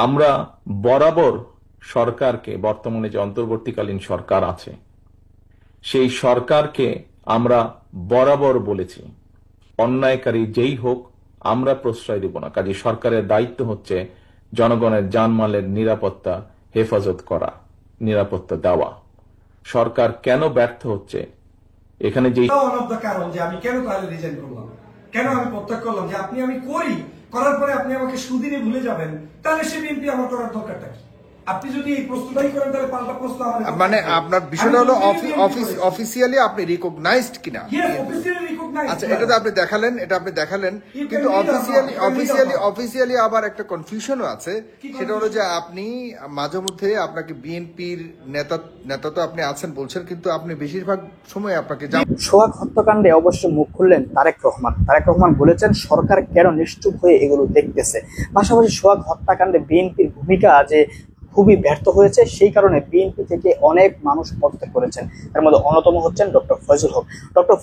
আমরা বরাবর সরকারকে, বর্তমানে যে অন্তর্বর্তীকালীন সরকার আছে সেই সরকারকে আমরা বরাবর বলেছি, অন্যায়কারী যেই হোক আমরা প্রশ্রয় দেব না। কাজে সরকারের দায়িত্ব হচ্ছে জনগণের জানমালের নিরাপত্তা হেফাজত করা, নিরাপত্তা দেওয়া। সরকার কেন ব্যর্থ হচ্ছে এখানে যে কারণ যে আমি কেন তাহলে রিজাইন করলাম, কেন আমি প্রত্যাখ্যান করলাম যে আমি করি, করার পরে আপনি আমাকে সুদিনে ভুলে যাবেন, তাহলে সে বিএনপি আমার করার দরকারটা কি? আপনি যদি এই প্রশ্নটাই করেন তাহলে পাল্টা প্রশ্ন মানে আপনার বিষয়টা হলো অফিসিয়ালি আপনি রিকগনাইজড কিনা। আচ্ছা, এটা তো আপনি দেখালেন, কিন্তু অফিসিয়ালি আবার একটা কনফিউশনও আছে। সেটা হলো যে আপনি মাঝে মধ্যে আপনাকে বিএনপির নেতা তো আপনি আছেন বলছেন, কিন্তু আপনি বেশিরভাগ সময় আপনাকে সোহাগ হত্যাকাণ্ডে অবশ্য মুখ খুললেন তারেক রহমান বলেছেন সরকার কেন নিশ্চুপ হয়ে এগুলো দেখতেছে। পাশাপাশি সোহাগ হত্যাকাণ্ডে বিএনপির ভূমিকা যে খুবই ব্যর্থ হয়েছে, সেই কারণে বিএনপি থেকে অনেক মানুষ পদত্যাগ করেছেন। তার মধ্যে অন্যতম হচ্ছেন ডক্টর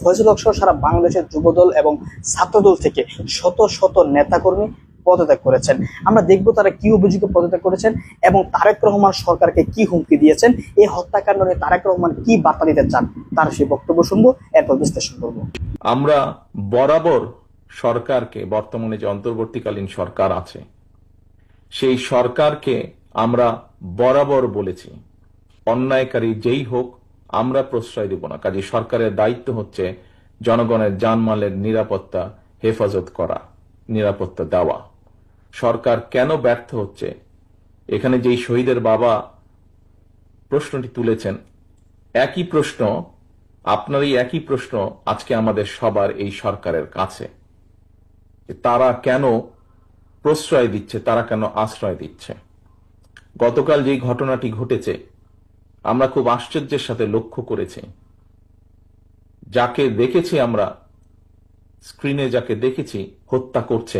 ফয়জুল হক সহ সারা বাংলাদেশের যুবদল এবং ছাত্রদল থেকে শত শত নেতাকর্মী পদত্যাগ করেছেন। আমরা দেখব তারা কি অভিযোগে পদত্যাগ করেছেন এবং তারেক রহমান সরকারকে কি হুমকি দিয়েছেন, এই হত্যাকাণ্ড নিয়ে তারেক রহমান কি বার্তা দিতে চান তার সেই বক্তব্য শুনবো, এরপর বিশ্লেষণ করবো। আমরা বরাবর সরকারকে, বর্তমানে যে অন্তর্বর্তীকালীন সরকার আছে সেই সরকারকে আমরা বরাবর বলেছি, অন্যায়কারী যেই হোক আমরা প্রশ্রয় দেব না। কাজে সরকারের দায়িত্ব হচ্ছে জনগণের জানমালের নিরাপত্তা হেফাজত করা, নিরাপত্তা দেওয়া। সরকার কেন ব্যর্থ হচ্ছে এখানে যেই শহীদের বাবা প্রশ্নটি তুলেছেন, একই প্রশ্ন, আপনারই একই প্রশ্ন আজকে আমাদের সবার এই সরকারের কাছে। তারা কেন প্রশ্রয় দিচ্ছে, তারা কেন আশ্রয় দিচ্ছে? গতকাল যে ঘটনাটি ঘটেছে আমরা খুব আশ্চর্যের সাথে লক্ষ্য করেছি। যাকে দেখেছি আমরা স্ক্রিনে, যাকে দেখেছি হত্যা করছে,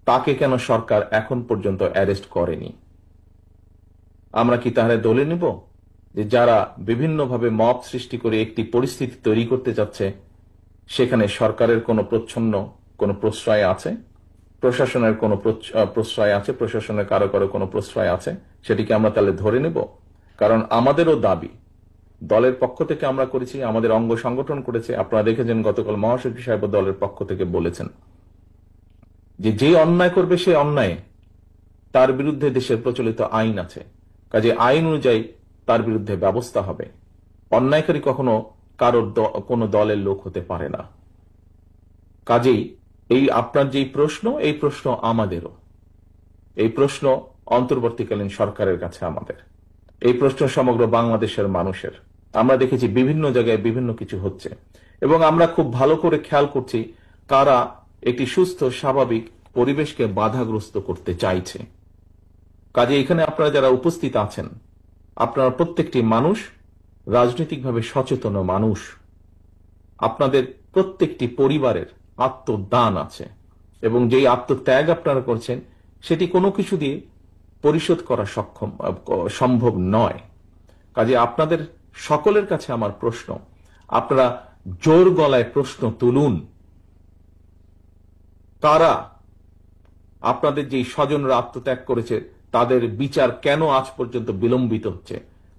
তাকে কেন সরকার এখন পর্যন্ত অ্যারেস্ট করেনি? আমরা কি তাহলে দলে নেব যে যারা বিভিন্নভাবে মব সৃষ্টি করে একটি পরিস্থিতি তৈরি করতে যাচ্ছে সেখানে সরকারের কোনো কোনো প্রশ্রয় আছে, প্রশাসনের কোনো প্রশ্রয় আছে, প্রশাসনের কারো কারো কোনো প্রশ্রয় আছে? সেটিকে আমরা তাহলে ধরে নেব? কারণ আমাদেরও দাবি, দলের পক্ষ থেকে আমরা করেছি, আমাদের অঙ্গ সংগঠন করেছে। আপনারা দেখেছেন গতকাল মহাসচিব সাহেব দলের পক্ষ থেকে বলেছেন যে অন্যায় করবে সে অন্যায়, তার বিরুদ্ধে দেশের প্রচলিত আইন আছে, কাজে আইন অনুযায়ী তার বিরুদ্ধে ব্যবস্থা হবে। অন্যায়কারী কখনো কারোর কোনো দলের লোক হতে পারে না। কাজেই এই আপনার যেই প্রশ্ন, এই প্রশ্ন আমাদেরও, এই প্রশ্ন অন্তর্বর্তীকালীন সরকারের কাছে আমাদের, এই প্রশ্ন সমগ্র বাংলাদেশের মানুষের। আমরা দেখেছি বিভিন্ন জায়গায় বিভিন্ন কিছু হচ্ছে এবং আমরা খুব ভালো করে খেয়াল করছি কারা একটি সুস্থ স্বাভাবিক পরিবেশকে বাধাগ্রস্ত করতে চাইছে। কাজে এখানে আপনারা যারা উপস্থিত আছেন, আপনারা প্রত্যেকটি মানুষ রাজনৈতিকভাবে সচেতন মানুষ। আপনাদের প্রত্যেকটি পরিবারের আত্মদান আছে এবং যেই আত্মত্যাগ আপনারা করছেন সেটি কোনো কিছু দিয়ে পরিশোধ করা সম্ভব নয়। কাজে আপনাদের সকলের কাছে আমার প্রশ্ন, আপনারা জোর গলায় প্রশ্ন তুলুন, কারা আপনাদের যেই স্বজনরা আত্মত্যাগ করেছে তাদের বিচার কেন আজ পর্যন্ত বিলম্বিত হচ্ছে?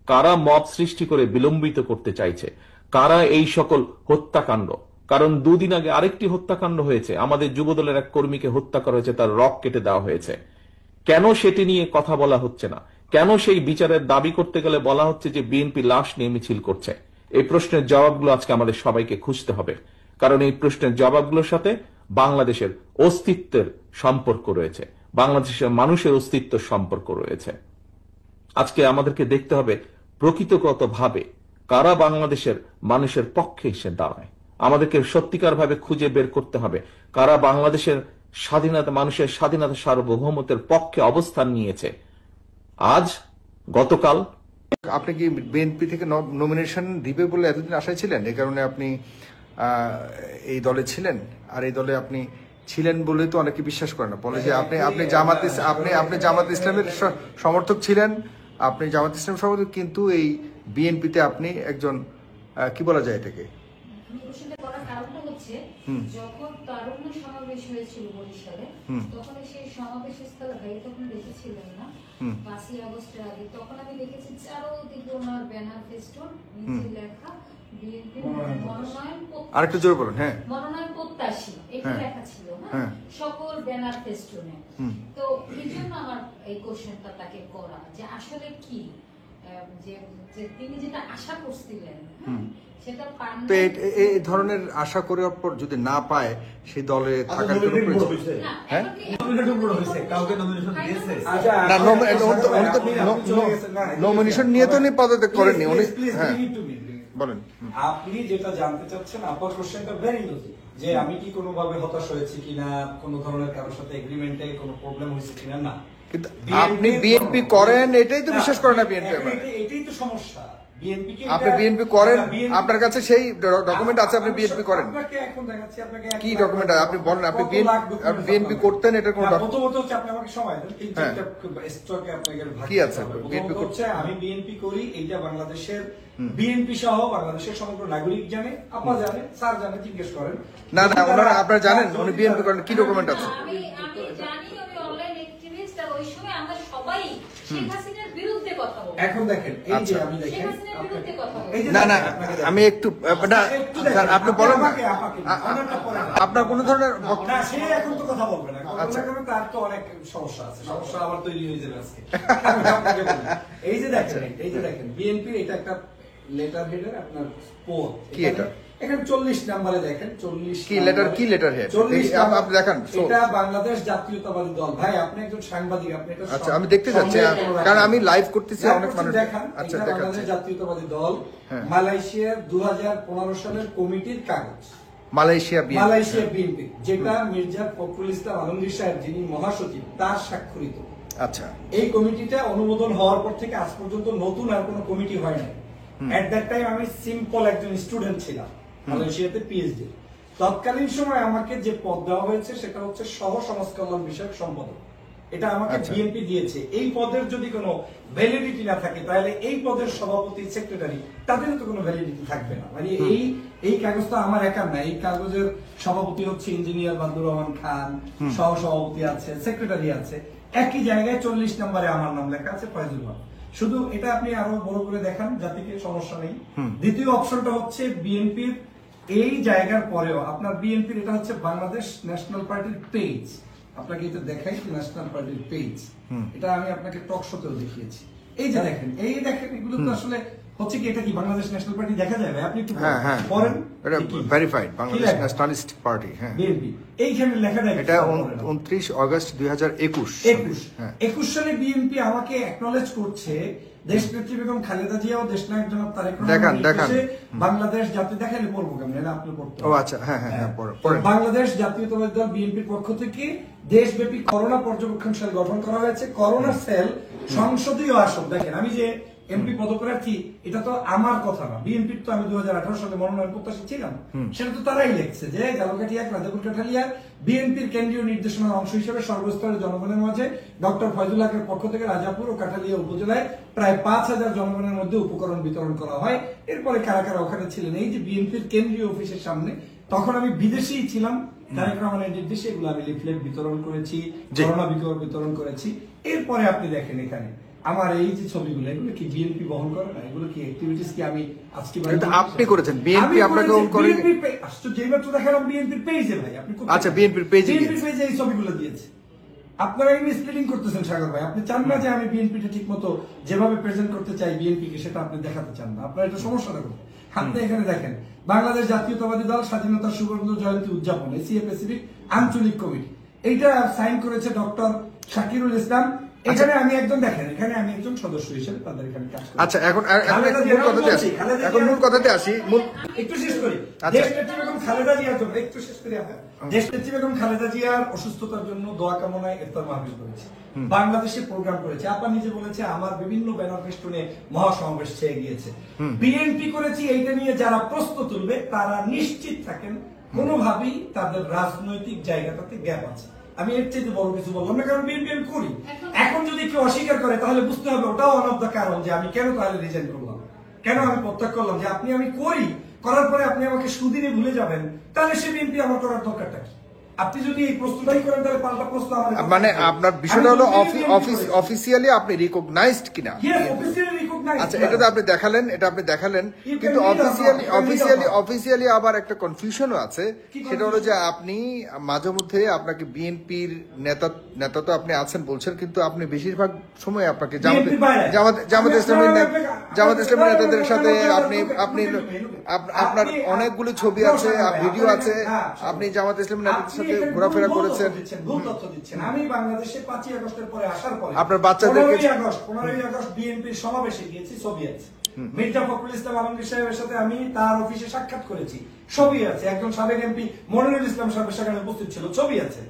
কারা মব সৃষ্টি করে বিলম্বিত করতে চাইছে? কারা এই সকল হত্যাকাণ্ড? কারণ দুদিন আগে আরেকটি হত্যাকাণ্ড হয়েছে, আমাদের যুবদলের এক কর্মীকে হত্যা করা হয়েছে, তার রক কেটে দেওয়া হয়েছে। কেন সেটি নিয়ে কথা বলা হচ্ছে না? কেন সেই বিচারের দাবি করতে গেলে বলা হচ্ছে যে বিএনপি লাশ নিয়ে মিছিল করছে? এই প্রশ্নের জবাবগুলো আজকে আমাদের সবাইকে খুঁজতে হবে, কারণ এই প্রশ্নের জবাবগুলোর সাথে বাংলাদেশের অস্তিত্বের সম্পর্ক রয়েছে, বাংলাদেশের মানুষের অস্তিত্বের সম্পর্ক রয়েছে। আজকে আমাদেরকে দেখতে হবে প্রকৃতগতভাবে কারা বাংলাদেশের মানুষের পক্ষে এসে দাঁড়ায়। আমাদেরকে সত্যিকার ভাবে খুঁজে বের করতে হবে কারা বাংলাদেশের স্বাধীনতা, মানুষের স্বাধীনতা সার্বভৌমত্বের পক্ষে অবস্থান নিয়েছে। আজ গতকাল আপনি কি বিএনপি থেকে নমিনেশন দিবে বলে এতদিন আশায় ছিলেন? এই কারণে আপনি এই দলে ছিলেন, আর এই দলে আপনি ছিলেন বলে তো অনেকে বিশ্বাস করে না, বলে যে আপনি জামাত ইসলামের সমর্থক ছিলেন, আপনি জামাত ইসলাম সমর্থক, কিন্তু এই বিএনপিতে আপনি একজন কি বলা যায় এটাকে যখন তারুণ্য সমাবেশ হয়েছিল বরিশালে, তখন সেই সমাবেশ স্থলে ভাইয়া তখন দেখেছিলেন না 5ই আগস্টের আগে, তখন আমি দেখেছি চারদিকে ওনার ব্যানার ফেস্টুন, নিচে লেখা বিএনপি মনোনয়ন আরেকটু জোরে বলুন। হ্যাঁ, মনোনয়ন প্রত্যাশী এটা লেখা ছিল, হ্যাঁ, সকল ব্যানার ফেস্টুনে। তো এই জন্য আমার এই কোশ্চেনটা তাকে করা যে আসলে কি যে তিনি যেটা আশা করছিলেন সেটা পান তো এই ধরনের আশা করার পর যদি না পায় সেই দলে থাকার কোনো প্রয়োজন? হ্যাঁ, নমিনেশন নিয়ে তো উনি পদত্যাগ করেননি উনি। হ্যাঁ বলেন। আপনি যেটা জানতে চাচ্ছেন, আপনার কোশ্চেনটা ভেরি লজিক, যে আমি কি কোনোভাবে হতাশ হয়েছি কিনা, কোন ধরনের কারোর সাথে এগ্রিমেন্টে কোনো প্রবলেম হয়েছে কিনা, না। কিন্তু আপনি বিএনপি করেন এটাই তো বিশ্বাস করে না বিএনপি। এটাই তো সমস্যা। আপনি বিএনপি করেন, আপনার কাছে সেই ডকুমেন্ট আছে, আপনি বিএনপি করেন। আপনাকে এখন দেখাচ্ছি, আপনাকে কি ডকুমেন্ট আপনি বলেন? আপনি বিএনপি করতেন, এটা কোন প্রথমত হচ্ছে আপনি আমাকে সময় দেন, তিনটা স্টকে আপনাকে ভাগ কি আছে? বিএনপি করছে, আমি বিএনপি করি, এইটা বাংলাদেশের বিএনপি সহ বাংলাদেশের সমগ্র নাগরিক জানে, আপা জানে, স্যার জানে, জিজ্ঞেস করেন। না না, ওনারা আপনারা জানেন উনি বিএনপি করেন, কি ডকুমেন্ট আছে? আমি জানি আমি অনলাইন অ্যাক্টিভিস্ট, আর ওই সময় আমরা সবাই শেখ হাসিনার বিরুদ্ধে কথা বলি। এখন দেখেন, এই যে আমি দেখেন, না না, আমি একটু আপনি বলেন না, আপনার কোন ধরনের না, সে এখন তো কথা বলবে না, তার তো অনেক সমস্যা আছে, সমস্যা আবার তৈরি হয়ে যাবে আজকে। এই যে দেখেন বিএনপির এটা একটা লেটার হেডের আপনার পদ, কি এটা? এখানে 40 নম্বরে দেখেন, 40 কি লেটার হেড? আপনি দেখান। এটা বাংলাদেশ জাতীয়তাবাদী দল। ভাই আপনি একজন সাংবাদিক, আপনি এটা আচ্ছা আমি দেখতে যাচ্ছি, কারণ আমি লাইভ করতেছি, অনেক মানুষ। আচ্ছা বাংলাদেশ জাতীয়তাবাদী দল মালয়েশিয়ার 2015 সালের কমিটির কাগজ। মালয়েশিয়া বিএনপি, যেটা মির্জা ফখরুল ইসলাম আলমগীর সাহেব, যিনি মহাসচিব, তার স্বাক্ষরিত। আচ্ছা, এই কমিটিটা অনুমোদন হওয়ার পর থেকে আজ পর্যন্ত নতুন আর কোনো কমিটি হয় না। এট দ্যাট টাইম আমি সিম্পল একজন স্টুডেন্ট ছিলাম, মালয়েশিয়াতে পিএইচডি। তৎকালীন সময় আমাকে যে পদ দেওয়া হয়েছে সেটা হচ্ছে সহ সমাজ কল্যাণ বিষয়ক সম্পাদক। এটা আমাকে বিএনপি দিয়েছে। এই পদের যদি কোনো ভ্যালিডিটি না থাকে, তাহলে এই পদের সভাপতি, সেক্রেটারি, তাদেরও তো কোনো ভ্যালিডিটি থাকবে না। মানে এই কাগজটা আমার একার না, এই কাগজের সভাপতি হচ্ছে ইঞ্জিনিয়ার বাদুর রহমান খান, সহ সভাপতি আছে, সেক্রেটারি আছে। একই জায়গায় 40 নম্বরে আমার নাম লেখা আছে, ফয়জুল হক। শুধু এটা আপনি আরো বড় করে দেখান, জাতিকে সমস্যা নেই। দ্বিতীয় অপশনটা হচ্ছে বিএনপির এই জায়গার পরেও আপনার বিএনপির এটা হচ্ছে বাংলাদেশ ন্যাশনাল পার্টির পেজ। আপনাকে এটা দেখাই, ন্যাশনাল পার্টির পেজ। এটা আমি আপনাকে টক শোতেও দেখিয়েছি। এই যে দেখেন, এগুলো তো আসলে হচ্ছে কি, এটা কি বাংলাদেশ ন্যাশনাল পার্টি দেখা যায়? আপনি একটু পড়েন, এটা ভেরিফাইড বাংলাদেশ ন্যাশনালিস্ট পার্টি। হ্যাঁ, বিএনপি এইখানে লেখা যায়। এটা 29 আগস্ট 2021 সালে বিএনপি আমাকে অ্যাকনলেজ করছে। দেশনেত্রী বেগম খালেদা জিয়া ও দেশনায়ক জনাব তারেক দেখান বাংলাদেশ জাতীয় দেখালে পড়বো কেমন, আপনি পড়তে। ও আচ্ছা, হ্যাঁ হ্যাঁ, বাংলাদেশ জাতীয়তাবাদী দল বিএনপির পক্ষ থেকে দেশব্যাপী করোনা পর্যবেক্ষণ সেল গঠন করা হয়েছে। করোনা সেল সংসদীয় আসন, দেখেন আমি যে এমপি পদপ্রার্থী, এটা তো আমার কথা না, বিএনপির তো আমি 2018 সালে মনোনয়ন প্রত্যাশী ছিলাম, সেটা তো তারাই লিখছে যে জালকাঠিয়া রাজাপুর কাঠালিয়া বিএনপির কেন্দ্রীয় নির্দেশনার অংশ হিসেবে সর্বস্তরের জনগণের মাঝে ডক্টর ফয়জুল হকের পক্ষ থেকে রাজাপুর ও কাঠালিয়া উপজেলায় প্রায় 5000 জনগণের মধ্যে উপকরণ বিতরণ করা হয়। এরপরে কারা কারা ওখানে ছিলেন, এই যে বিএনপির কেন্দ্রীয় অফিসের সামনে, তখন আমি বিদেশেই ছিলাম, তারেক রহমানের নির্দেশে এগুলো আমি লিফলেট বিতরণ করেছি, করোনা বিতরণ করেছি। এরপরে আপনি দেখেন এখানে আমার এই যে ছবিগুলো, এগুলো কি বিএনপি বহন করে না? এগুলো কি অ্যাক্টিভিটিস কি আমি আজকে আপনি করেছেন? বিএনপি আপনাকে করে যেইমাত্র দেখালাম বিএনপির পেজে। ভাই আপনি আচ্ছা, বিএনপির পেজে এই ছবিগুলো দিয়েছে। আপনারা মিসলিডিং করতেছেন সাগর ভাই। আপনি চান না যে আমি বিএনপিটা ঠিক মতো যেভাবে প্রেজেন্ট করতে চাই বিএনপিকে, সেটা আপনি দেখাতে চান না। আপনার এটা সমস্যাটা করতে। আপনি এখানে দেখেন বাংলাদেশ জাতীয়তাবাদী দল স্বাধীনতার সুবর্ণ জয়ন্তী উদযাপন, এশিয়া প্যাসিফিক আঞ্চলিক কমিটি, এইটা সাইন করেছে ডক্টর শাকিরুল ইসলাম। এখানে আমি একজন, দেখেন এখানে আমি একজন সদস্য হিসেবে তাদের এখানে কাজ করি। আচ্ছা, এখন মূল কথাতে আসি। একটু শেষ করি। দেশনেত্রী বেগম খালেদা জিয়ার জন্য একটু শেষ করি। দেশনেত্রী বেগম খালেদা জিয়ার অসুস্থতার জন্য দোয়া কামনায় ইফতার মাহফিল করেছে, বাংলাদেশে প্রোগ্রাম করেছে। আপনি নিজে বলেছে আমার বিভিন্ন ব্যানার ফেস্টুনে মহাসমাবেশ চেয়ে গিয়েছে। বিএনপি করেছি, এইটা নিয়ে যারা প্রশ্ন তুলবে তারা নিশ্চিত থাকেন কোনোভাবেই তাদের রাজনৈতিক জায়গাটাতে গ্যাপ আছে। আমি এর চেয়ে বড় কিছু বললাম না, কারণ বিএনপি আমি করি। এখন যদি কেউ অস্বীকার করে তাহলে বুঝতে হবে ওটাও ওয়ান অফ দ্য কারণ যে আমি কেন তাহলে রিজাইন করলাম, কেন আমি প্রত্যাগ করলাম, যে আপনি আমি করি, করার পরে আপনি আমাকে সুদিনে ভুলে যাবেন, তাহলে সে বিএনপি আমার করার দরকারটা কি? আপনি যদি এই প্রশ্নটাই করেন তাহলে পাল্টা প্রশ্ন আমার মানে আপনার বিষয়টা হলো অফিসিয়ালি আপনি রিকগনাইজড কিনা। আচ্ছা, এটা তো আপনি দেখালেন, এটা আপনি দেখালেন, কিন্তু অফিসিয়ালি আবার একটা কনফিউশনও আছে। সেটা হলো যে আপনি মাঝে মধ্যে আপনাকে বিএনপির নেতা তো আপনি আছেন বলছেন, কিন্তু আপনি বেশিরভাগ সময় আপনাকে জামাত ইসলামী নেতাদের সাথে আপনি আপনার অনেকগুলো ছবি আছে, ভিডিও আছে, আপনি জামাত ইসলামী নেতাদের সাথে ঘোরাফেরা করেছেন। ভুল তথ্য দিচ্ছেন। আমি বাংলাদেশে 5ই আগস্টের পরে আসার পরে আপনার বাচ্চাদেরকে 15ই আগস্ট বিএনপির সমাবেশে গিয়েছি, ছবি আছে। মির্জা ফখরুল ইসলাম আলমগীর সাহেবের সাথে আমি তার অফিসে সাক্ষাৎ করেছি, ছবি আছে। একজন সাবেক এমপি মনিরুল ইসলাম সাহেব সেখানে উপস্থিত ছিল, ছবি আছে।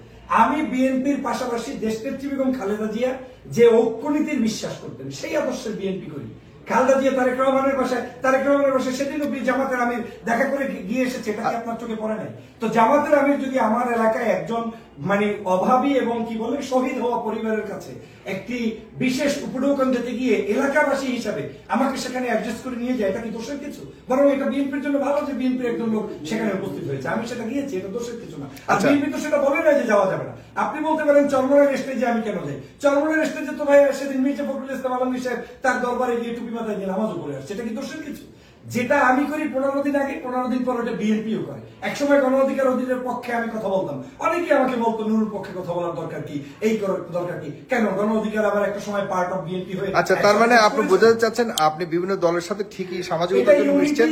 আমি বিএনপির পাশাপাশি দেশনেত্রী বেগম খালেদা জিয়া যে ঐক্যনীতির বিশ্বাস করতেন, সেই আদর্শের বিএনপি করি। খালেদা জিয়া তারেক রহমানের বাসায় সেদিনও জামাতের আমির দেখা করে গিয়ে এসেছে, এটা কি আপনার চোখে পড়ে নাই? তো জামাতের আমির যদি আমার এলাকায় একজন মানে অভাবী এবং কি বলে শহীদ হওয়া পরিবারের কাছে একটি বিশেষ উপঢৌকন দিতে গিয়ে এলাকাবাসী হিসাবে আমাকে সেখানে অ্যাডজাস্ট করে নিয়ে যায়, এটা কি দোষের কিছু? বরং এটা বিএনপির জন্য ভালো যে বিএনপির একজন লোক সেখানে উপস্থিত হয়েছে, আমি সেটা গিয়েছি, এটা দোষের কিছু না। আর বিএনপি তো সেটা বলে না যে যাওয়া যাবে না। আপনি বলতে পারেন চরমনের স্টেজে আমি কেন যাই? চরমনের স্টেজে তো ভাই সেদিন মির্জা ফখরুল ইসলাম আলমগীর সাহেব তার দরবারে গিয়ে টুপি মাথায় দিয়ে নামাজও পড়ে আসছে, এটা কি দোষের কিছু? যেটা আমি করি 15 দিন আগে, 15 দিন পর ওটা বিএনপিও করে। একসময় গণ অধিকার অধিকারের পক্ষে আমি কথা বলতাম, অনেকে আমাকে বলতো নুরুর পক্ষে কথা বলার দরকার কি, এই দরকার কি, কেন গণ অধিকার আবার একটা সময় পার্ট অফ বিএনপি হয়ে। আচ্ছা, তার মানে আপনি বোঝাতে চাচ্ছেন আপনি বিভিন্ন দলের সাথে ঠিকই সামাজিকতার জন্য মিশছেন,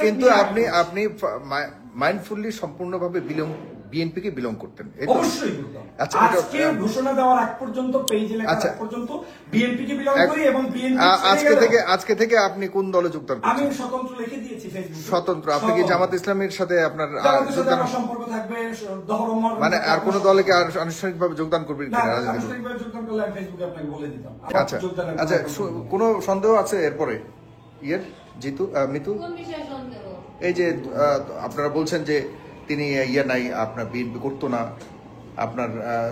কিন্তু আপনি মাইন্ডফুলি সম্পূর্ণভাবে বিএনপি কে বিলং করতেন। অবশ্যই করতাম। আচ্ছা, আজকে ঘোষণা দেওয়ার আগ পর্যন্ত, পেজে লেখার আগ পর্যন্ত বিএনপি কে বিলং করি এবং বিএনপি আজকে থেকে আপনি কোন দলে যোগদান করছেন? আমি স্বতন্ত্র লিখে দিয়েছি ফেসবুকে। স্বতন্ত্র। আপনি কি জামাত ইসলামের সাথে আপনার সম্পর্ক থাকবে? মানে আর কোন দলে কি আনুষ্ঠানিকভাবে যোগদান করবেন কিনা? আনুষ্ঠানিকভাবে যোগদান করলে আমি ফেসবুকে আপনাকে বলে দিতাম। আচ্ছা, কোনো সন্দেহ আছে এরপরে? জিতু, মিতু, কোন বিষয়ে সন্দেহ? এই যে আপনারা বলছেন যে তিনি নাই, আপনার বিএনপি করতো না, আপনার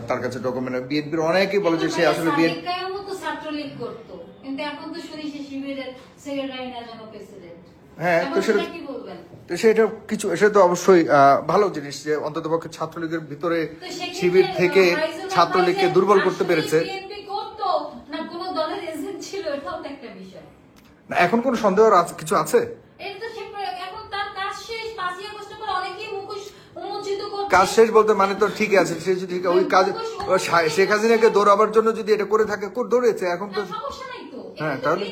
তার কাছে ডকুমেন্ট, বিএনপির অনেকেই বলে যে সে আসলে বিএনপি ছাত্রলীগ করতো, কিন্তু এখন তো শুনি সে শিবিরের সেক্রেটারি না যেন প্রেসিডেন্ট। হ্যাঁ, তো সেটা কি বলবেন? তো সেটা কিছু, সেটা তো অবশ্যই ভালো জিনিস যে অন্ততপক্ষে ছাত্রলীগের ভিতরে শিবির থেকে ছাত্রলীগকে দুর্বল করতে পেরেছে। না কোনো দলের এজেন্ট ছিল, এটাও তো একটা বিষয়। এখন কোন সন্দেহ কিছু আছে? কাজ শেষ বলতে মানে তো ঠিক আছে, সে যদি ওই কাজ শেখ হাসিনাকে দৌড়াবার জন্য যদি এটা করে থাকে, দৌড়েছে, এখন তো হ্যাঁ, তাহলে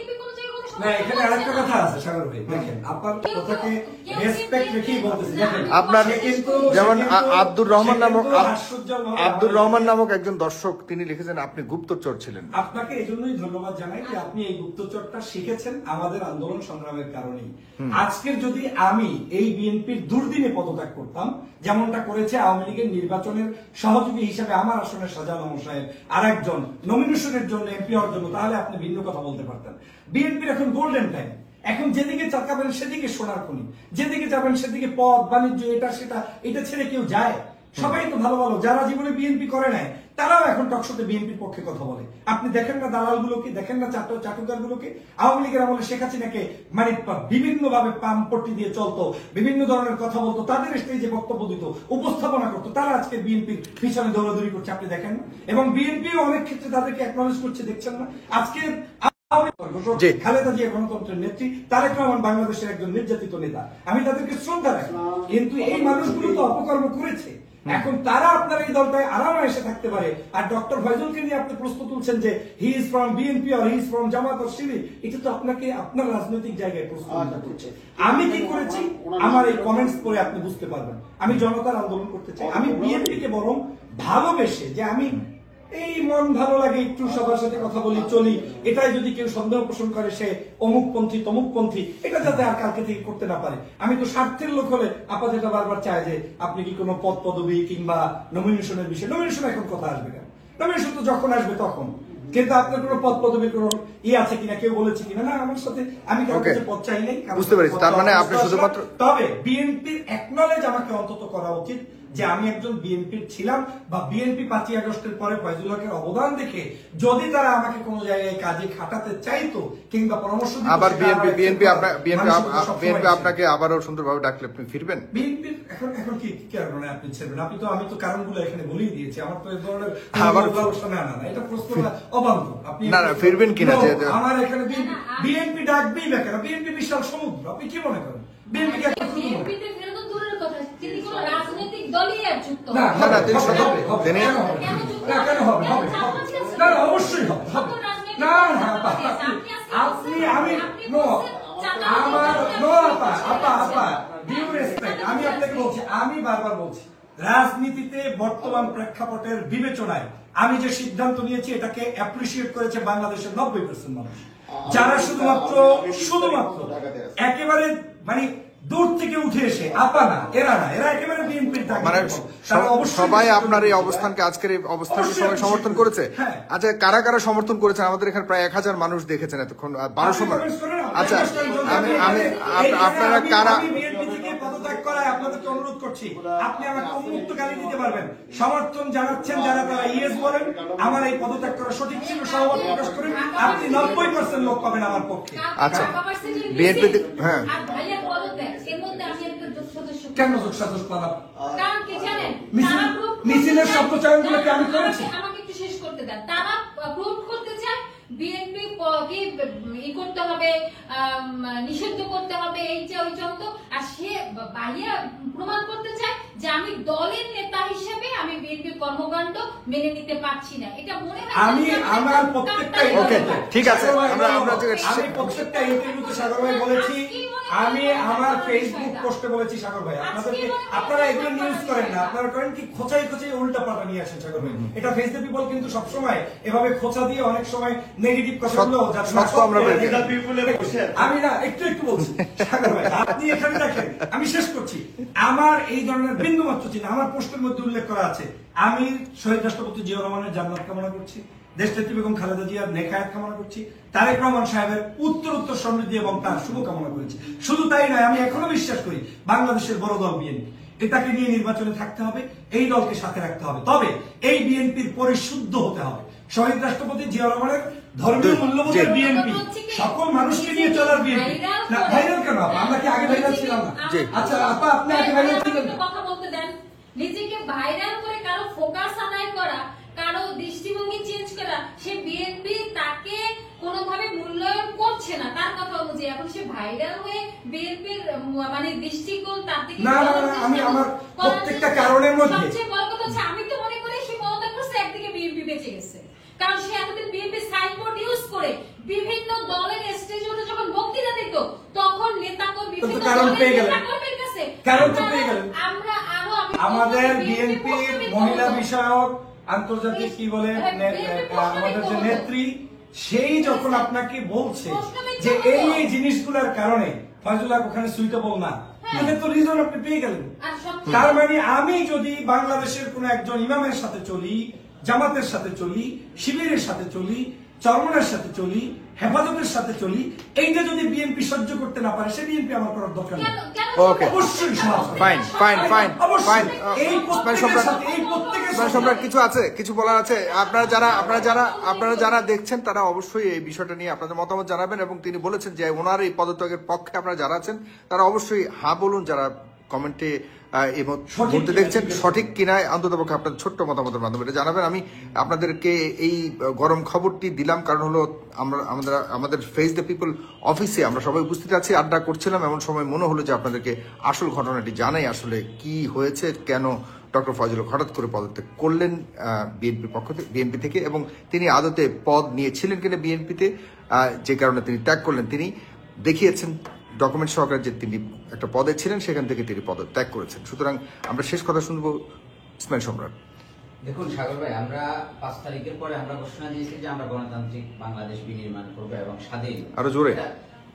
না, এখানে আরেকটা কথা আছে সাগর ভাই, দেখেন আপনার কথাকে রেসপেক্ট রেখেই বলতেছি। দেখেন আপনার যেমন আব্দুর রহমান নামক একজন দর্শক, তিনি লিখেছেন আপনি গুপ্তচর ছিলেন। আপনাকে এজন্যই ধন্যবাদ জানাই যে আপনি এই গুপ্তচরটা শিখেছেন আমাদের আন্দোলন সংগ্রামের কারণেই। আজকের যদি আমি এই বিএনপির দুর্দিনে পদত্যাগ করতাম, যেমনটা করেছে আওয়ামী লীগের নির্বাচনের সহযোগী হিসেবে আমার আসনের শাহজাহান সাহেব আর একজন নমিনেশনের জন্য এমপি হওয়ার জন্য, তাহলে আপনি ভিন্ন কথা বলতে পারতেন। বিএনপির এখন গোল্ডেন টাইম, এখন যেদিকে তাকাবেন সেদিকে সোনার খনি, যেদিকে যাবেন সেদিকে পদ বাণিজ্য, এটা সেটা, এটা ছেড়ে কেউ যায়? সবাই তো ভালো ভালো, যারা জীবনে বিএনপি করে নাই তারাও এখন টকশোতে বিএনপির পক্ষে কথা বলে। আপনি দেখেন না দালাল গুলোকে, দেখেন না চাটুকার গুলোকে? আওয়ামী লীগের আমলে শেখ হাসিনাকে মানে বিভিন্ন ভাবে পাম্পটি দিয়ে চলতো, বিভিন্ন ধরনের কথা বলতো, তাদের স্টেজে বক্তব্য দিত, উপস্থাপনা করতো, তারা আজকে বিএনপির পিছনে দৌড়াদৌড়ি করছে, আপনি দেখেন না? এবং বিএনপি অনেক ক্ষেত্রে তাদেরকে অ্যাকনলেজ করছে, দেখছেন না? আজকে খালেদা জিয়া গণতন্ত্রের নেত্রী, তারেক রহমান বাংলাদেশের একজন নির্যাতিত নেতা, আমি তাদেরকে শ্রদ্ধা রাখি, কিন্তু এই মানুষগুলো তো অপকর্ম করেছে। এখন তারা আপনার এই দলটায় আরামে এসে থাকতে পারে, আর ডক্টর ফয়জুলকে নিয়ে আপনি প্রশ্ন তুলছেন যে হি ইজ ফ্রম বিএনপি আর হি ইজ ফ্রম জামাত আর শিবির, এটা তো আপনাকে আপনার রাজনৈতিক জায়গায় প্রশ্ন করছে। আমি কি করেছি আমার এই কমেন্টস পড়ে আপনি বুঝতে পারবেন। আমি জনতার আন্দোলন করতে চাই, আমি বিএনপিকে বরং ভালোবেসে, যে আমি এই মন ভালো লাগে একটু সবার সাথে কথা বলি, চলি, এটাই যদি কেউ সন্দেহ পোষণ করে সে অমুকপন্থী তমুকপন্থী, এটা যাতে আর কালকে থেকে করতে না পারে। আমি তো স্বার্থের লোক হলে আপাতত এটা বারবার চাই যে আপনি কি কোনো পদ পদবি কিংবা নমিনেশনের বিষয়ে, নমিনেশন এখন কথা আসবে কেন? নমিনেশন তো যখন আসবে তখন, কিন্তু আপনার কোনো পদ পদবীর কোনো আছে কিনা, কেউ বলেছে কিনা? না, আমার সাথে আমি কারোর কাছে পদ চাই নাই। বুঝতে পেরেছি, তার মানে আপনি শুধুমাত্র, তবে বিএনপির অ্যাকনলেজ আমাকে অন্তত করা উচিত যে আমি একজন বিএনপির ছিলাম বা বিএনপি 5ই আগস্টের পরে ফয়জুল হকের অবদান দেখে যদি তারা আমাকে কোনো জায়গায় কাজে খাটাতে চাইতো কিংবা পরামর্শ দিত, আবার বিএনপি আপনাকে আবারও সুন্দরভাবে ডাকলে আপনি ফিরবেন? বিএনপির এখন কি কারণে আপনি ছেড়বেন? আমি তো কারণগুলো এখানে বলেই দিয়েছি। আমার তো এই ধরনের না এটা প্রশ্ন অবান্তর। আপনি না ফিরবেন কিনা? আমার এখানে বিএনপি ডাকবেই না কেন? বিএনপি বিশাল সমুদ্র, আপনি কি মনে করেন? বিএনপি কে বিএনপিতে ফেরানো দূরের কথা, তিনি কোনো রাজনৈতিক দলই আর যুক্ত না তিনি কেন হবে? না অবশ্যই হবে। না আপনি আমি নো আমার নো আপা ডিউ রেসপেক্ট, আমি আপনাকে বলছি, আমি বারবার বলছি রাজনীতিতে বর্তমান প্রেক্ষাপটের বিবেচনায় আমি যে সিদ্ধান্ত নিয়েছি এটাকে অ্যাপ্রিসিয়েট করেছে বাংলাদেশের 90% মানুষ, যারা শুধুমাত্র একেবারে মানে দূর থেকে উঠে এসে আপা না এরা একেবারে বিএনপির মানে সবাই আপনার এই অবস্থানকে, আজকের এই অবস্থানকে সবাই সমর্থন করেছে। আচ্ছা কারা কারা সমর্থন করেছেন? আমাদের এখানে প্রায় 1000 মানুষ দেখেছেন এতক্ষণ, 1200 মানুষ। আচ্ছা আমি আপনারা কারা পদত্যাগ করায় আপনাদেরকে অনুরোধ করছি, আপনি আমাকে উন্মুক্ত গালি দিতে পারবেন, সমর্থন জানাচ্ছেন যারা তারা ইয়েস বলেন, আমার এই পদত্যাগ করা সঠিক ছিল সহমত প্রকাশ করেন, আপনি 90% লোক পাবেন আমার পক্ষে। আচ্ছা বিএনপি হ্যাঁ কেন যোগসাজশ পালাম? কারণ কি জানেন, মিছিলের শব্দ চয়নগুলো কি আমি করেছি? আমাকে একটু শেষ করতে দেন। তারা প্রুভ করতে চায় বিএনপি কি করতে হবে, নিষিদ্ধ করতে হবে, এই যে ওই চন্ত, আর সে বাইরে প্রমাণ করতে চায় যে আমি দলের নেতা হিসেবে আমি বিএনপির কর্মকাণ্ড মেনে নিতে পারছি না। এটা মনে হয় আমি আমার প্রত্যেকটা ওকে ঠিক আছে, আমি প্রত্যেকটা ইন্টারভিউতে সাগর ভাই বলেছি, আমি আমার ফেসবুক পোস্টে বলেছি সাগর ভাই, আপনারা এগুলো নিউজ করেন না, আপনারা করেন কি খোঁচাই উল্টা পাল্টা নিয়ে আসেন সাগর ভাই। এটা ফেস দ্য পিপল কিন্তু সবসময় এভাবে খোঁচা দিয়ে অনেক সময় নেগেটিভ কথা বললো, আমি না একটু বলছি সাগর ভাই, আপনি এখানে দেখেন আমি শেষ করছি। আমার এই ধরনের বিন্দু মাত্র চিন্তা আমার পোস্টের মধ্যে উল্লেখ করা আছে, আমি শহীদ রাষ্ট্রপতি জিয়াউর রহমানের জান্নাত কামনা করছি, দেশনেত্রী বেগম খালেদা জিয়ার নেখায়াত কামনা করছি, তারেক রহমান সাহেবের উত্তর সমৃদ্ধি এবং তার শুভ কামনা করেছি। শুধু তাই নয়, আমি এখনো বিশ্বাস করি বাংলাদেশের বড় দল বিএনপি, এটাকে নিয়ে নির্বাচনে থাকতে হবে, এই দলকে সাথে রাখতে হবে, তবে এই বিএনপির পরিশুদ্ধ হতে হবে। শহীদ রাষ্ট্রপতি জিয়াউর রহমানের ধর্মীয় মূল্যবোধের বিএনপি, সকল মানুষকে নিয়ে চলার বিএনপি। না ভাইরাল কেন? আমরা কি আগে ভাইরাল ছিলাম না? আচ্ছা আপা আপনি আগে ভাইরাল ছিলেন না? কথা বলতে দেন। নিজেকে ভাইরাল করে কারো ফোকাস আদায় করা, কারো দৃষ্টিভঙ্গি চেঞ্জ করা, সে বিএনপি তাকে কোনোভাবে মূল্যায়ন করছে না তার কথা অনুযায়ী, এখন সে ভাইরাল হয়ে বিএনপির মানে দৃষ্টিকোণ তার দিকে না আমি আমার প্রত্যেকটা কারণের মধ্যে সবচেয়ে বড় কথা হচ্ছে আমি তো মনে করি সে পদত্যাগ করছে একদিকে বিএনপি বেঁচে গেছে, কারণ সে এতদিন বিএনপি সাইনবোর্ড ইউজ করে বিভিন্ন দলের স্টেজে উঠে যখন বক্তৃতা দিত তখন নেতাকর্মী বিভিন্ন দলের নেতাকর্মীর কাছে কারণ তো পেয়ে গেলেন। আমরা আরো আমাদের বিএনপির মহিলা বিষয়ক আন্তর্জাতিক কি বলে আমাদের যে নেত্রী, সেই যখন আপনাকে বলছে যে এই জিনিসগুলোর কারণে ফয়জুল হক ওখানে সুইটেবল না, তাহলে তো রিজন আপনি পেয়ে গেলেন। তার মানে আমি যদি বাংলাদেশের কোন একজন ইমামের সাথে চলি, জামাতের সাথে চলি, শিবিরের সাথে চলি, চরমনের সাথে চলি, হেফাজতের সাথে চলি, এইটা যদি বিএনপি সহ্য করতে না পারে সে বিএনপি আমার করার দরকার নেই। ওকে অবশ্যই ফাইন ফাইন ফাইন ফাইন। এই প্রত্যেকের সম্রাট কিছু আছে, কিছু বলার আছে? আপনারা যারা দেখছেন তারা অবশ্যই এই বিষয়টা নিয়ে আপনাদের মতামত জানাবেন, এবং তিনি বলেছেন যে ওনার এই পদত্যাগের পক্ষে আপনারা যারা আছেন তারা অবশ্যই হ্যাঁ বলুন, যারা কমেন্টে এই মুহূর্তে দেখছেন সঠিক কিনা অন্তত পক্ষে আপনাদের ছোট্ট মতামতের মাধ্যমে এটা জানাবেন। আমি আপনাদেরকে এই গরম খবরটি দিলাম কারণ হলো আমাদের ফেস দ্য পিপল অফিসে আমরা সবাই উপস্থিত আছি, আড্ডা করছিলাম, এমন সময় মনে হলো যে আপনাদেরকে আসল ঘটনাটি জানাই, আসলে কি হয়েছে, কেন ডক্টর ফয়জুল হক হঠাৎ করে পদত্যাগ করলেন বিএনপি থেকে, এবং তিনি আদতে পদ নিয়েছিলেন কিনা বিএনপিতে, যে কারণে তিনি ত্যাগ করলেন। তিনি দেখিয়েছেন ডকুমেন্ট সহকারে যে তিনি একটা পদে ছিলেন, সেখান থেকে তিনি পদত্যাগ করেছেন। সুতরাং আমরা শেষ কথা শুনবো ইসমাইল সম্রাট। দেখুন সাগর ভাই, আমরা 5 তারিখের পরে আমরা ঘোষণা দিয়েছি যে আমরা গণতান্ত্রিক বাংলাদেশ বিনির্মাণ করবো এবং স্বাধীন, আরো জোরে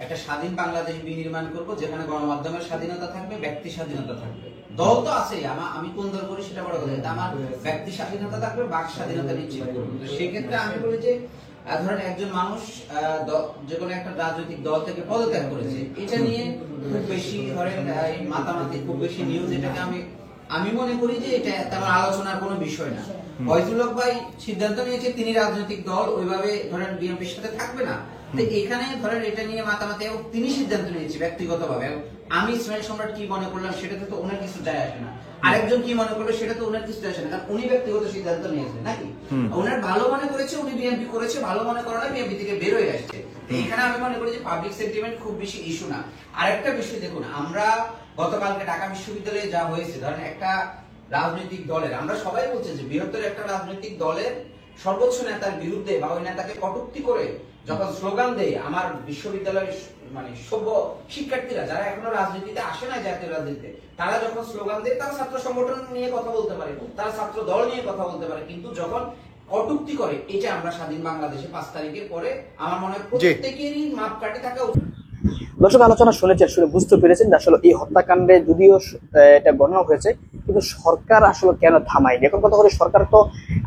একটা স্বাধীন বাংলাদেশ বিনির্মাণ করব, যেখানে গণমাধ্যমের স্বাধীনতা থাকবে, ব্যক্তি স্বাধীনতা থাকবে। দল তো আছেই, আমি কোন দল করি সেটা বড় কথা, আমার ব্যক্তি স্বাধীনতা থাকবে, বাক স্বাধীনতা নিশ্চিত করবো। তো সেক্ষেত্রে আমি বলি যে ধরেন একজন মানুষ যে কোনো একটা রাজনৈতিক দল থেকে পদত্যাগ করেছে, এটা নিয়ে খুব বেশি ধরেন মাতামাতি, খুব বেশি নিউজ এটাকে আমি আমি মনে করি যে এটা তেমন আলোচনার কোনো বিষয় না। ফয়জুল হক ভাই সিদ্ধান্ত নিয়েছে তিনি রাজনৈতিক দল ওইভাবে ধরেন বিএনপির সাথে থাকবে না, তো এখানে ধরেন এটা নিয়ে মাতামাতি এবং তিনি সিদ্ধান্ত নিয়েছে ব্যক্তিগতভাবে। আমি ইসমাইল সম্রাট কি মনে করলাম সেটাতে তো ওনার কিছু যায় আসে না, আরেকজন কি মনে করবে সেটা তো ওনার কিছু যায় আসে না, কারণ উনি ব্যক্তিগত সিদ্ধান্ত নিয়েছেন নাকি। ওনার ভালো মনে করেছে, উনি বিএনপি করেছে, ভালো মনে করে না বিএনপি থেকে বের হয়ে আসছে। এখানে আমি মনে করি যে পাবলিক সেন্টিমেন্ট খুব বেশি ইস্যু না। আরেকটা বিষয় দেখুন, আমরা গতকালকে ঢাকা বিশ্ববিদ্যালয়ে যা হয়েছে, ধরেন একটা রাজনৈতিক দলের, আমরা সবাই বলছি যে বৃহত্তর একটা রাজনৈতিক দলের সর্বোচ্চ নেতার বিরুদ্ধে বা ওই নেতাকে কটূক্তি করে যখন স্লোগান দেয়, আমার বিশ্ববিদ্যালয়ের মানে সভ্য শিক্ষার্থীরা যারা এখনো রাজনীতিতে আসে না, জাতীয় রাজনীতিতে, তারা যখন স্লোগান দেয় তারা ছাত্র সংগঠন নিয়ে কথা বলতে পারে, তারা ছাত্র দল নিয়ে কথা বলতে পারে, কিন্তু যখন কটূক্তি করে, এটা আমরা স্বাধীন বাংলাদেশে 5 তারিখের পরে আমার মনে হয় প্রত্যেকেরই মাপকাঠি থাকা উচিত। দর্শক, আলোচনা শুনেছেন, শুনে বুঝতে পেরেছেন যে আসলে এই হত্যাকাণ্ডে যদিও এটা গণনা হয়েছে, কিন্তু সরকার আসলে কেন থামায়নি। এখন কথা হলো, সরকার তো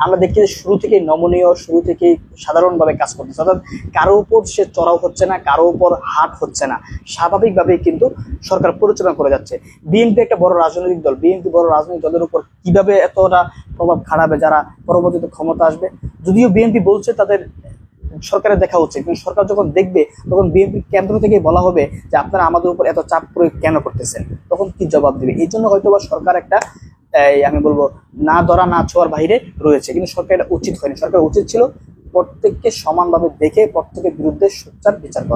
আমরা দেখি যে শুরু থেকেই নমনীয়, শুরু থেকেই সাধারণভাবে কাজ করতেছে, অর্থাৎ কারো উপর সে চড়াও হচ্ছে না, কারো উপর হাত হচ্ছে না, স্বাভাবিকভাবেই কিন্তু সরকার পরিচালনা করে যাচ্ছে। বিএনপি একটা বড় রাজনৈতিক দল, বিএনপি বড় রাজনৈতিক দলের উপর কিভাবে এতটা প্রভাব খাটাবে যারা পরবর্তীতে ক্ষমতা আসবে। যদিও বিএনপি বলছে তাদের সরকারের দেখা উচিত, কিন্তু সরকার যখন দেখবে তখন বিএনপি কেন্দ্র থেকে বলা হবে যে আপনারা আমাদের উপর এত চাপ প্রয়োগ কেন করতেছেন, তখন কি জবাব দেবে। এই জন্য হয়তো বা সরকার একটা আমি বলবো না ধরা না ছোঁয়ার বাইরে রয়েছে, কিন্তু সরকার এটা উচিত হয়নি। সরকার উচিত ছিল প্রত্যেককে সমানভাবে দেখে প্রত্যেকের বিরুদ্ধে সোচ্চার বিচার করা।